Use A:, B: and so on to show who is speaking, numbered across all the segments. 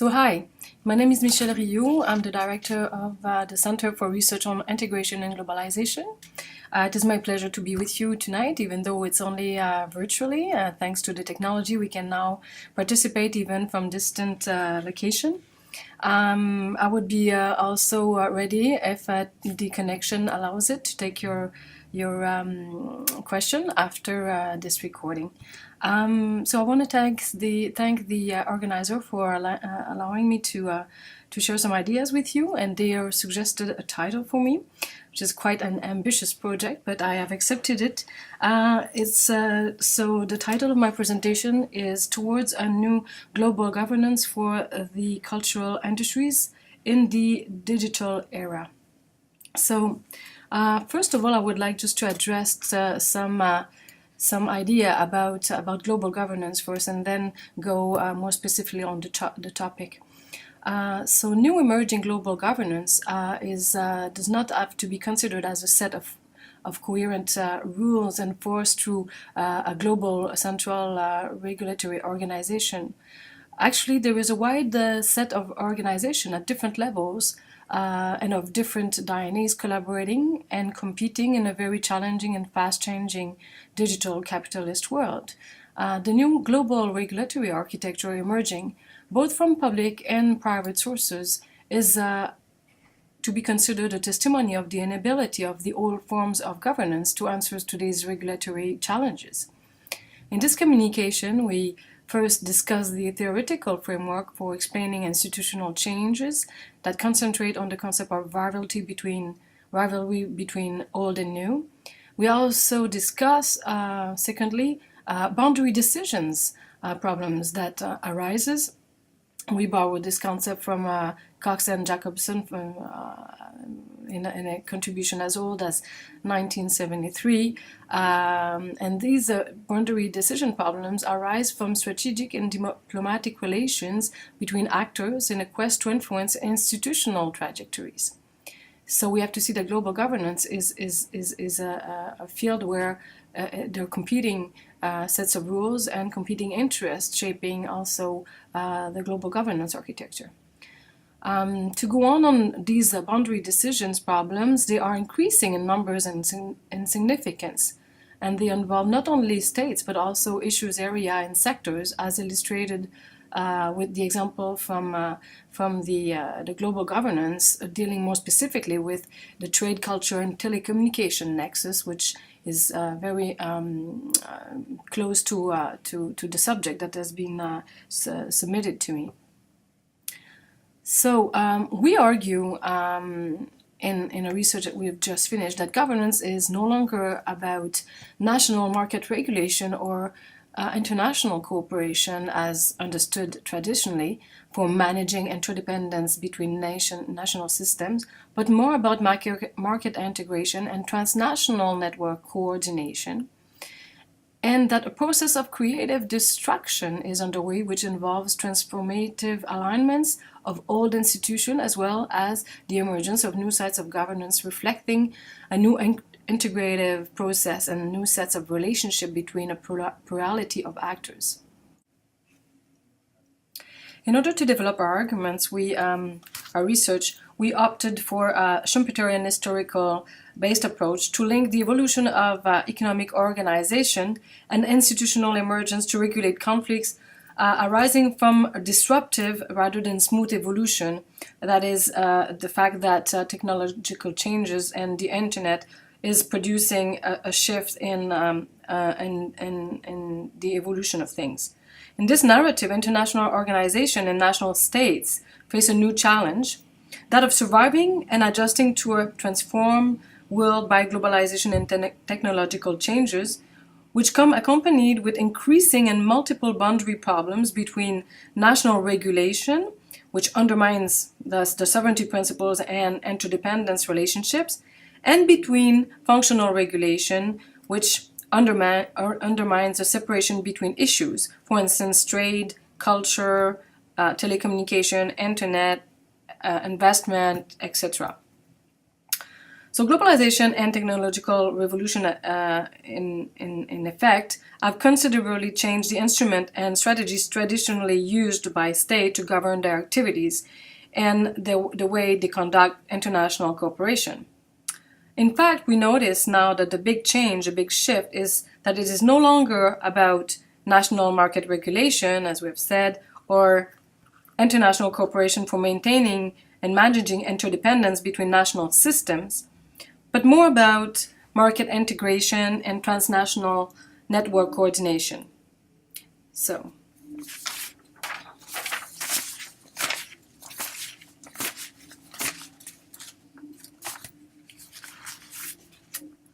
A: So hi, my name is Michele Rioux. I'm the director of the Center for Research on Integration and Globalization. It is my pleasure to be with you tonight, even though it's only virtually. Thanks to the technology, we can now participate even from distant location. I would be also ready, if the connection allows it, to take your question after this recording. So I want to thank the organizer for allowing me to share some ideas with you, and they suggested a title for me, which is quite an ambitious project, but I have accepted it. So the title of my presentation is Towards a New Global Governance for the Cultural Industries in the Digital Era. So first of all, I would like just to address some idea about global governance first, and then go more specifically on the topic. So new emerging global governance does not have to be considered as a set of coherent rules enforced through a global central regulatory organization. Actually, there is a wide set of organization at different levels and of different DNAs collaborating and competing in a very challenging and fast-changing digital capitalist world. The new global regulatory architecture emerging, both from public and private sources, is to be considered a testimony of the inability of the old forms of governance to answer today's regulatory challenges. In this communication, we first discuss the theoretical framework for explaining institutional changes that concentrate on the concept of rivalry between old and new. We also discuss, secondly, boundary decisions problems that arises. We borrowed this concept from Cox and Jacobson in a contribution as old as 1973. And these boundary decision problems arise from strategic and diplomatic relations between actors in a quest to influence institutional trajectories. So we have to see that global governance is a field where there are competing sets of rules and competing interests shaping also the global governance architecture. To go on these boundary decisions problems, they are increasing in numbers and significance, and they involve not only states but also issues, area, and sectors, as illustrated with the example from the global governance dealing more specifically with the trade, culture, and telecommunication nexus, which is very close to the subject that has been submitted to me. So we argue in a research that we have just finished that governance is no longer about national market regulation or international cooperation as understood traditionally for managing interdependence between national systems, but more about market integration and transnational network coordination, and that a process of creative destruction is underway which involves transformative alignments of old institutions as well as the emergence of new sites of governance reflecting a new integrative process and new sets of relationship between a plurality of actors. In order to develop our arguments, our research, we opted for a Schumpeterian historical based approach to link the evolution of economic organization and institutional emergence to regulate conflicts arising from disruptive rather than smooth evolution. That is the fact that technological changes and the internet is producing a shift in the evolution of things. In this narrative, international organization and national states face a new challenge, that of surviving and adjusting to a transformed world by globalization and technological changes, which come accompanied with increasing and multiple boundary problems between national regulation, which undermines the sovereignty principles and interdependence relationships, and between functional regulation, which undermines the separation between issues, for instance, trade, culture, telecommunication, internet, investment, etc. So globalization and technological revolution in effect have considerably changed the instrument and strategies traditionally used by states to govern their activities and the way they conduct international cooperation. In fact, we notice now that the big change, the big shift, is that it is no longer about national market regulation, as we've said, or international cooperation for maintaining and managing interdependence between national systems, but more about market integration and transnational network coordination. So,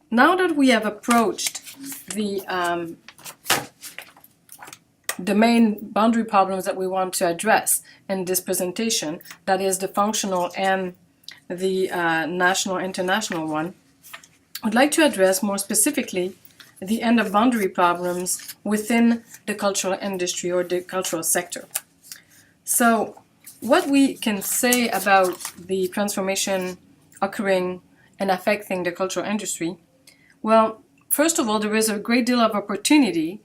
A: now that we have approached the main boundary problems that we want to address in this presentation, that is the functional and the national international one, I'd like to address more specifically the end of boundary problems within the cultural industry or the cultural sector. So what we can say about the transformation occurring and affecting the cultural industry, well, first of all, there is a great deal of opportunities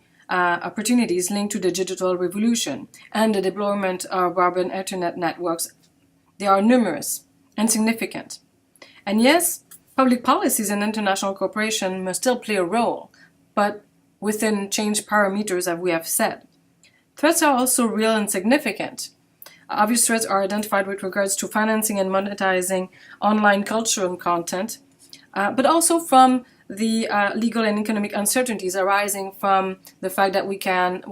A: linked to the digital revolution and the deployment of urban internet networks. They are numerous and significant. And yes, public policies and international cooperation must still play a role, but within changed parameters, as we have said. Threats are also real and significant. Obvious threats are identified with regards to financing and monetizing online culture and content, but also from the legal and economic uncertainties arising from the fact that we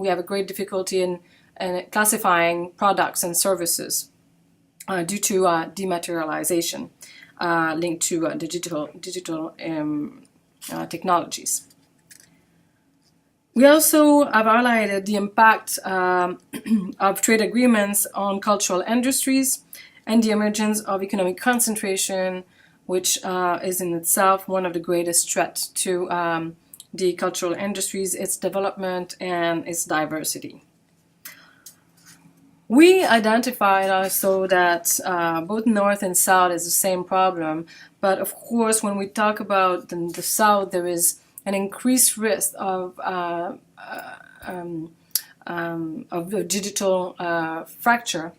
A: have a great difficulty in classifying products and services due to dematerialization linked to digital technologies. We also have highlighted the impact of trade agreements on cultural industries and the emergence of economic concentration, which is in itself one of the greatest threats to the cultural industries, its development and its diversity. We identified also that both North and South is the same problem, but of course when we talk about the South, there is an increased risk of the digital fracture,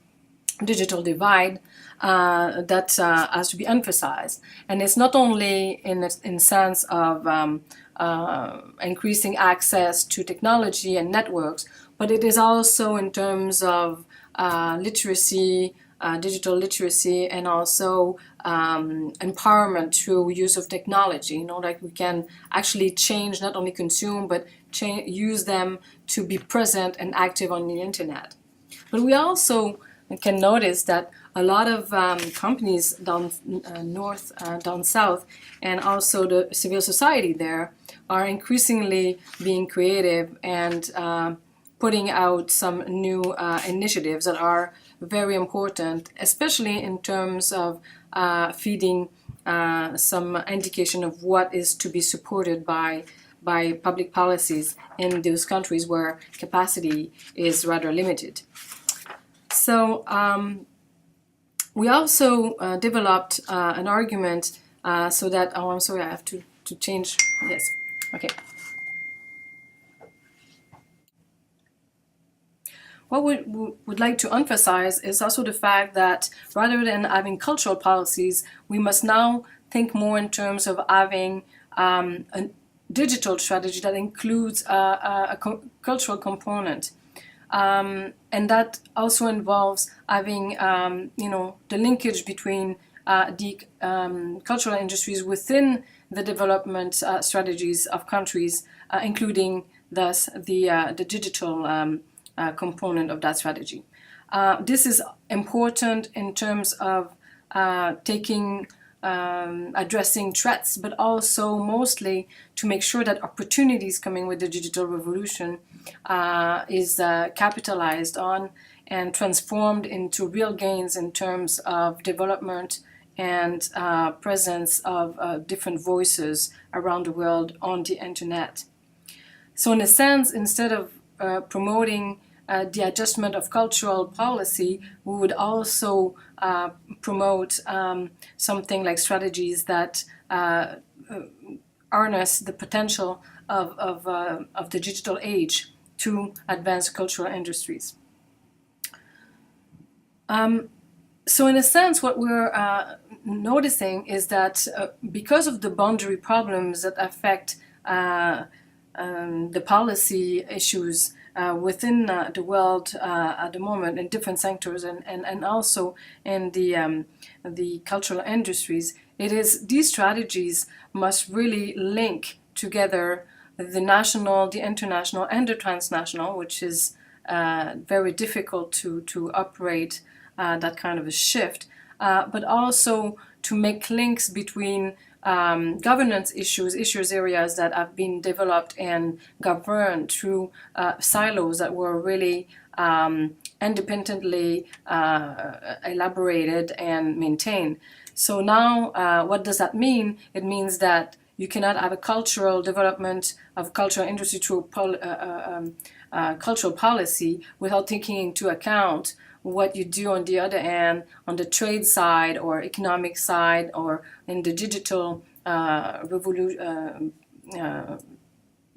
A: digital divide, that has to be emphasized. And it's not only in sense of increasing access to technology and networks, but it is also in terms of literacy, digital literacy, and also empowerment through use of technology. You know, like we can actually change, not only consume, but use them to be present and active on the internet. But we also can notice that a lot of companies down north, down south, and also the civil society there are increasingly being creative and putting out some new initiatives that are very important, especially in terms of feeding some indication of what is to be supported by public policies in those countries where capacity is rather limited. So we also developed an argument so that, oh, I'm sorry, I have to change, yes, okay. What we would like to emphasize is also the fact that rather than having cultural policies, we must now think more in terms of having a digital strategy that includes a cultural component. And that also involves having, the linkage between the cultural industries within the development strategies of countries, including thus the digital component of that strategy. This is important in terms of addressing threats, but also mostly to make sure that opportunities coming with the digital revolution is capitalized on and transformed into real gains in terms of development and presence of different voices around the world on the internet. So in a sense, instead of promoting the adjustment of cultural policy, we would also promote something like strategies that harness the potential of the digital age to advance cultural industries. So in a sense, what we're noticing is that because of the boundary problems that affect the policy issues within the world at the moment in different sectors and also in the cultural industries, it is these strategies must really link together the national, the international, and the transnational, which is very difficult to operate that kind of a shift, but also to make links between governance issues areas that have been developed and governed through silos that were really independently elaborated and maintained. So now what does that mean? It means that you cannot have a cultural development of cultural industry through cultural policy without taking into account what you do on the other hand, on the trade side or economic side or in the digital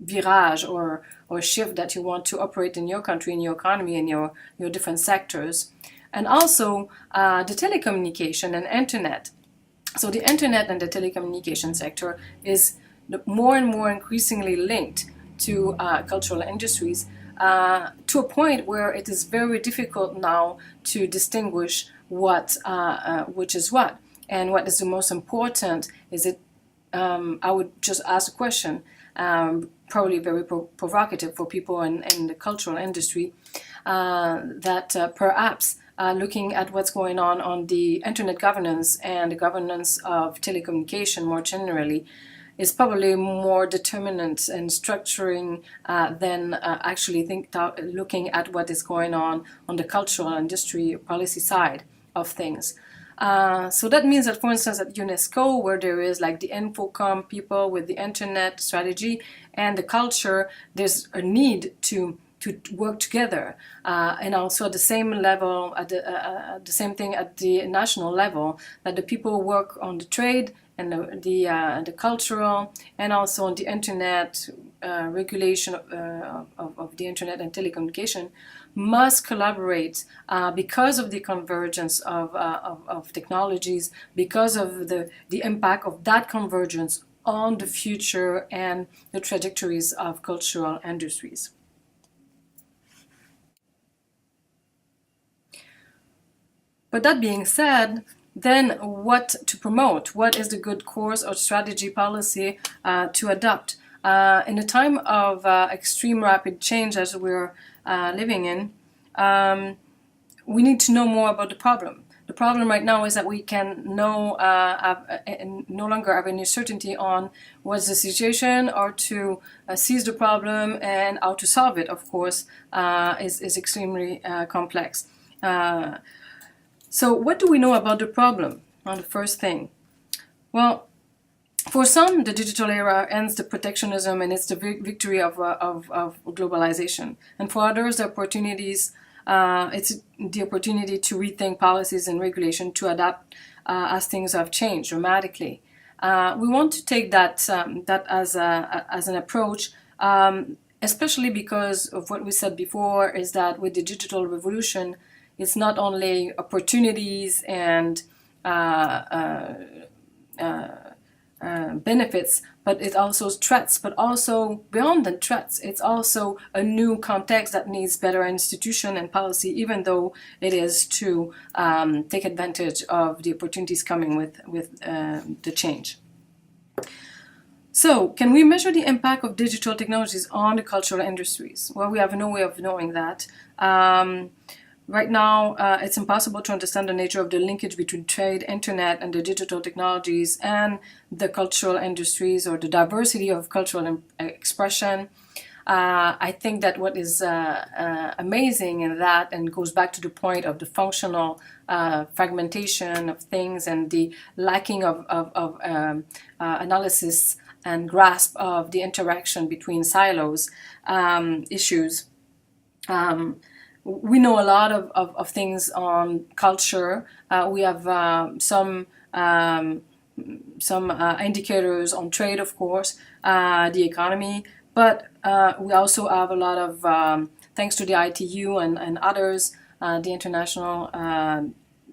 A: virage or shift that you want to operate in your country, in your economy, in your different sectors. And also the telecommunication and internet. So the internet and the telecommunication sector is more and more increasingly linked to cultural industries, to a point where it is very difficult now to distinguish what which is what, and what is the most important. Is it? I would just ask a question, probably very provocative for people in the cultural industry, that perhaps looking at what's going on the internet governance and the governance of telecommunication more generally, is probably more determinant in structuring than actually looking at what is going on the cultural industry policy side of things. So that means that, for instance, at UNESCO, where there is like the Infocom people with the internet strategy and the culture, there's a need to work together, and also at the same level, at the same thing at the national level, that the people work on the trade and the cultural, and also on the internet regulation of the internet and telecommunication, must collaborate because of the convergence of technologies, because of the impact of that convergence on the future and the trajectories of cultural industries. But that being said, then what to promote? What is the good course or strategy policy to adopt? In a time of extreme rapid change as we're living in, we need to know more about the problem. The problem right now is that we can no longer have any certainty on what's the situation, or to seize the problem and how to solve it, of course, is extremely complex. So what do we know about the problem? Well, the first thing. Well, for some, the digital era ends the protectionism and it's the victory of globalization. And for others, the opportunities, it's the opportunity to rethink policies and regulation to adapt as things have changed dramatically. We want to take that as an approach, especially because of what we said before, is that with the digital revolution, it's not only opportunities and benefits, but it also threats, but also beyond the threats, it's also a new context that needs better institution and policy, even though it is to take advantage of the opportunities coming with the change. So, can we measure the impact of digital technologies on the cultural industries? Well, we have no way of knowing that. Right now, it's impossible to understand the nature of the linkage between trade, internet, and the digital technologies and the cultural industries, or the diversity of cultural expression. I think that what is amazing in that, and goes back to the point of the functional fragmentation of things and the lacking of analysis and grasp of the interaction between silos issues, we know a lot of things on culture. We have some indicators on trade, of course, the economy, but we also have a lot of, thanks to the ITU and others, the International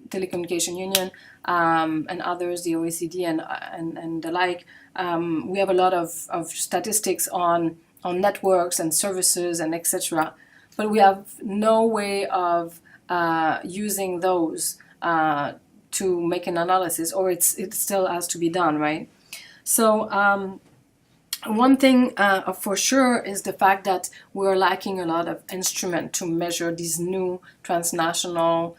A: Telecommunication Union, and others, the OECD and the like, we have a lot of statistics on networks and services and etc. But we have no way of using those to make an analysis, or it still has to be done, right? So one thing for sure is the fact that we're lacking a lot of instrument to measure these new transnational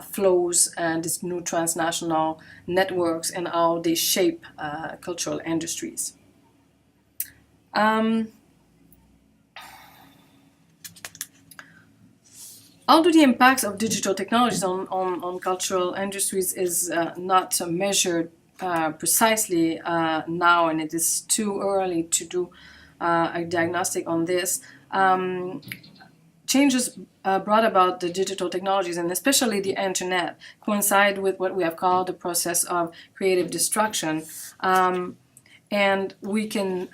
A: flows and these new transnational networks and how they shape cultural industries. Although the impacts of digital technologies on cultural industries is not measured precisely now, and it is too early to do a diagnostic on this, changes brought about the digital technologies, and especially the internet, coincide with what we have called the process of creative destruction. And we can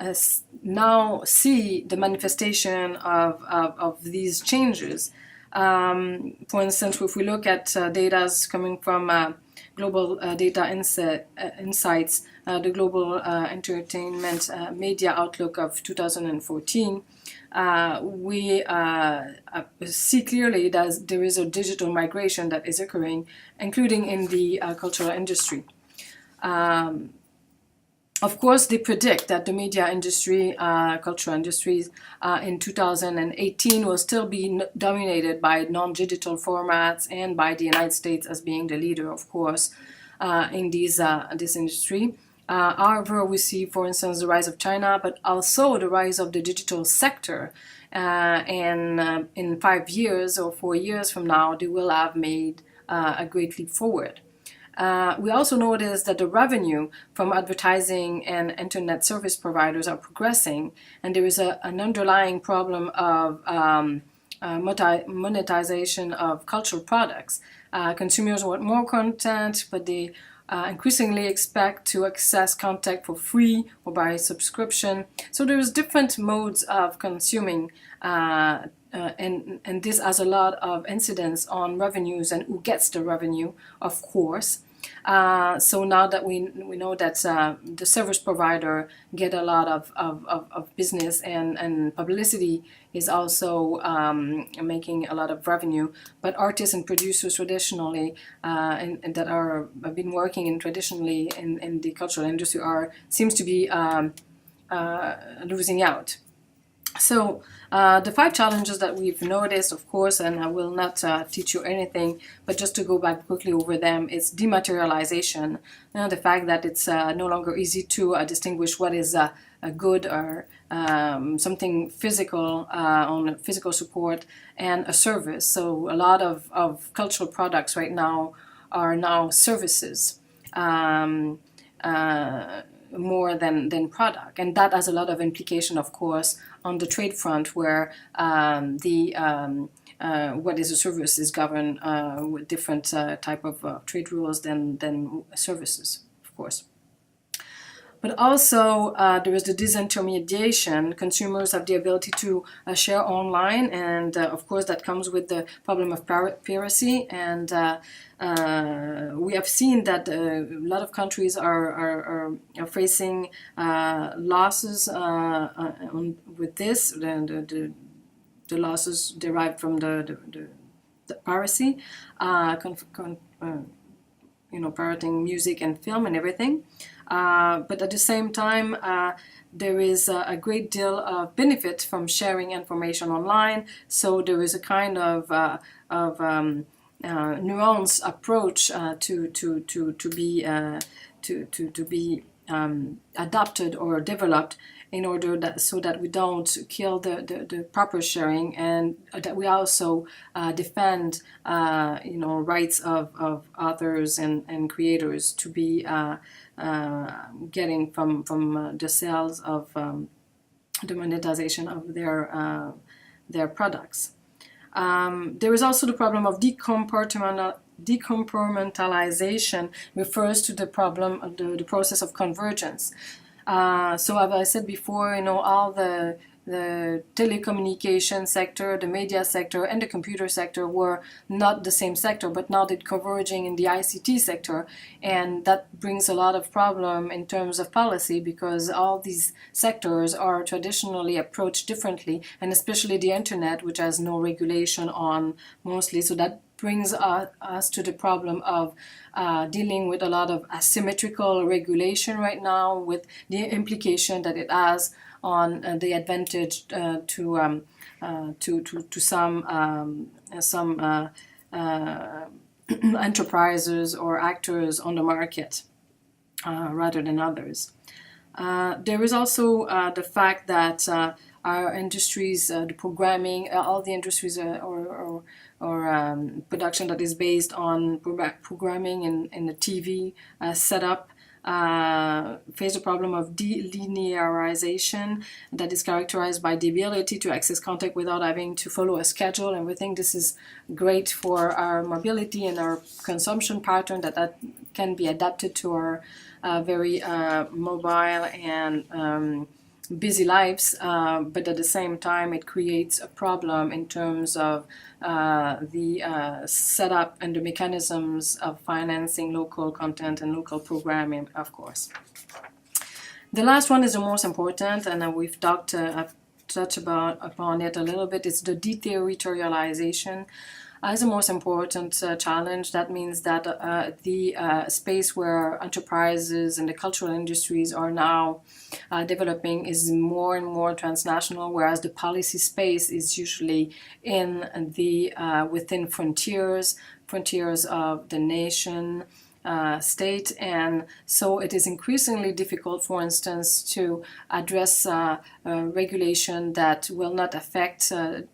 A: now see the manifestation of these changes. For instance, if we look at data coming from Global Data Insights, the Global Entertainment Media Outlook of 2014, we see clearly that there is a digital migration that is occurring, including in the cultural industry. Of course, they predict that the media industry, cultural industries, in 2018 will still be dominated by non-digital formats and by the United States as being the leader, of course, in this industry. However, we see, for instance, the rise of China, but also the rise of the digital sector. And in 5 years or 4 years from now, they will have made a great leap forward. We also notice that the revenue from advertising and internet service providers are progressing, and there is an underlying problem of monetization of cultural products. Consumers want more content, but they increasingly expect to access content for free or by subscription. So there's different modes of consuming, and this has a lot of incidence on revenues and who gets the revenue, of course. So now that we know that the service provider get a lot of business, and publicity is also making a lot of revenue, but artists and producers traditionally and that have been working traditionally in the cultural industry seems to be losing out. So the 5 challenges that we've noticed, of course, and I will not teach you anything, but just to go back quickly over them, is dematerialization. The fact that it's no longer easy to distinguish what is a good or something physical on physical support and a service. So a lot of cultural products right now are now services. More than product, and that has a lot of implication, of course, on the trade front, where what is a service is governed with different type of trade rules than services, of course. But also there is the disintermediation. Consumers have the ability to share online, and of course that comes with the problem of piracy. And we have seen that a lot of countries are facing losses with this. The losses derived from the piracy, pirating music and film and everything. But at the same time, there is a great deal of benefit from sharing information online. So there is a kind of nuanced approach to be adopted or developed in order so that we don't kill the proper sharing, and that we also defend rights of authors and creators to be getting from the sales of the monetization of their products. There is also the problem of decompartmentalization, refers to the problem of the process of convergence. So as I said before, all the telecommunication sector, the media sector, and the computer sector were not the same sector, but now they're converging in the ICT sector, and that brings a lot of problem in terms of policy, because all these sectors are traditionally approached differently, and especially the internet, which has no regulation on mostly, so that brings us to the problem of dealing with a lot of asymmetrical regulation right now, with the implication that it has on the advantage to some enterprises or actors on the market rather than others. There is also the fact that our industries, the programming, all the industries or production that is based on programming in the TV setup, face the problem of delinearization that is characterized by the ability to access content without having to follow a schedule. And we think this is great for our mobility and our consumption pattern, that can be adapted to our very mobile and busy lives, but at the same time it creates a problem in terms of the setup and the mechanisms of financing local content and local programming, of course. The last one is the most important, and we've I've touched upon it a little bit. It's the deterritorialization. As the most important challenge. That means that the space where enterprises and the cultural industries are now developing is more and more transnational, whereas the policy space is usually in the within frontiers of the nation, state, and so it is increasingly difficult, for instance, to address regulation that will not affect in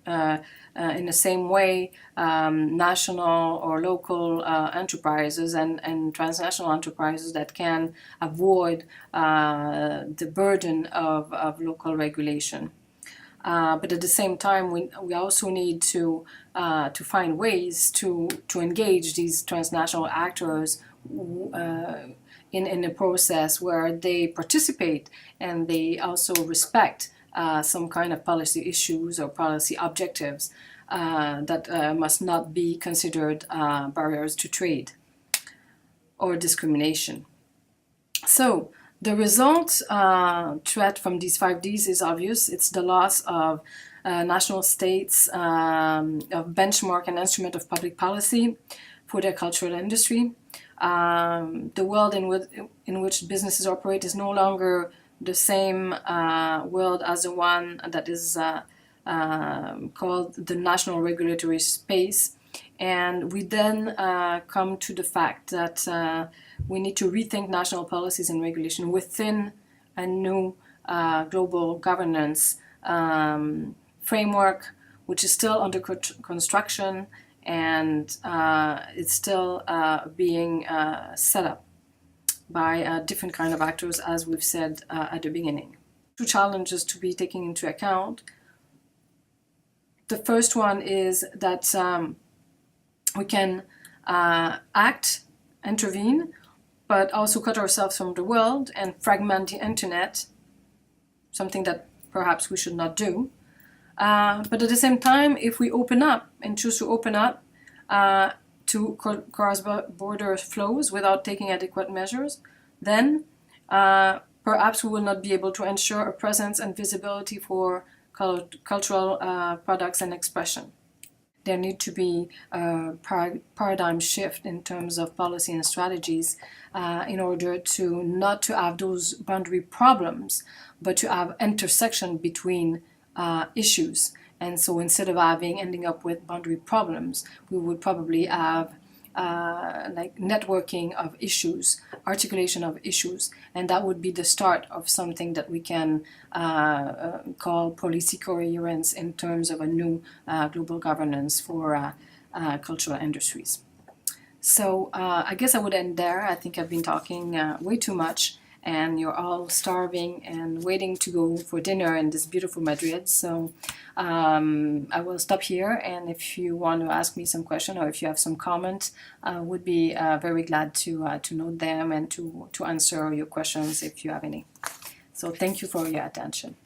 A: the same way national or local enterprises and transnational enterprises that can avoid the burden of local regulation. But at the same time, we also need to find ways to engage these transnational actors in a process where they participate and they also respect some kind of policy issues or policy objectives that must not be considered barriers to trade or discrimination. So the result threat from these 5 Ds is obvious. It's the loss of national states of benchmark and instrument of public policy for their cultural industry. The world in which businesses operate is no longer the same world as the one that is called the national regulatory space. And we then come to the fact that we need to rethink national policies and regulation within a new global governance framework, which is still under construction, and it's still being set up by different kind of actors, as we've said at the beginning. 2 challenges to be taken into account. The first one is that we can act, intervene, but also cut ourselves from the world and fragment the internet, something that perhaps we should not do. But at the same time, if we open up and choose to open up to cross-border flows without taking adequate measures, then perhaps we will not be able to ensure a presence and visibility for cultural products and expression. There need to be a paradigm shift in terms of policy and strategies in order to not to have those boundary problems, but to have intersection between issues. And so instead of ending up with boundary problems, we would probably have like networking of issues, articulation of issues, and that would be the start of something that we can call policy coherence in terms of a new global governance for cultural industries. So I guess I would end there. I think I've been talking way too much, and you're all starving and waiting to go for dinner in this beautiful Madrid. So I will stop here, and if you want to ask me some question or if you have some comment, I would be very glad to note them and to answer your questions if you have any. So thank you for your attention.